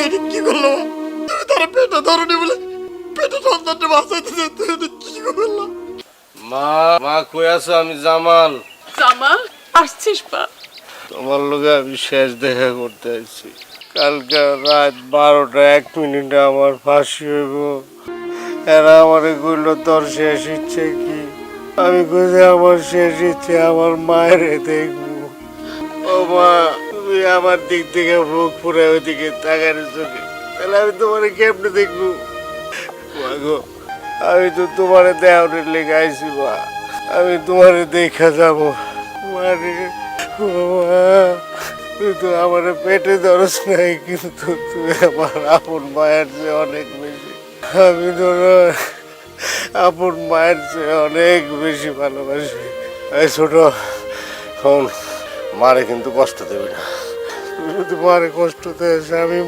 এটা কি করলো? তুমি তার পেটে ধরনি বলে পেটে সন্তানটা বাঁচাইতে তুই এটা কি করলো? মা মা কই আছো? আমি জামাল। জামাল আসছিস পা? তোমার লগে আমি শেষ দেখা করতে আসছি। কালকে রাত 12:01 আমার ফাঁসি হইব। এরা আমারে কইল তোর শেষ ইচ্ছে কি? আমি কইছি আমার শেষ ইচ্ছে আমার মায়ের দেখবো। ও মা, তুমি আমার দিক থেকে মুখ পুরে ওইদিকে তাকানোর চোখে, তাহলে আমি তোমার কেমনে দেখবো? মা গো, আমি তো তোমার দেওয়ানের লেগে আইছি মা। আমি তোমার দেখা যাবো মারে। ও মা, তুই তো আমার পেটে ধরস নাই, কিন্তু তুই আমার আপন মায়ের চেয়ে অনেক বেশি। আমি তোর আপন মায়ের চেয়ে অনেক বেশি ভালোবাসি। এই ছোট, শোন, মারে কিন্তু কষ্ট দেবে না। তুই যদি মারে কষ্ট দেস আমি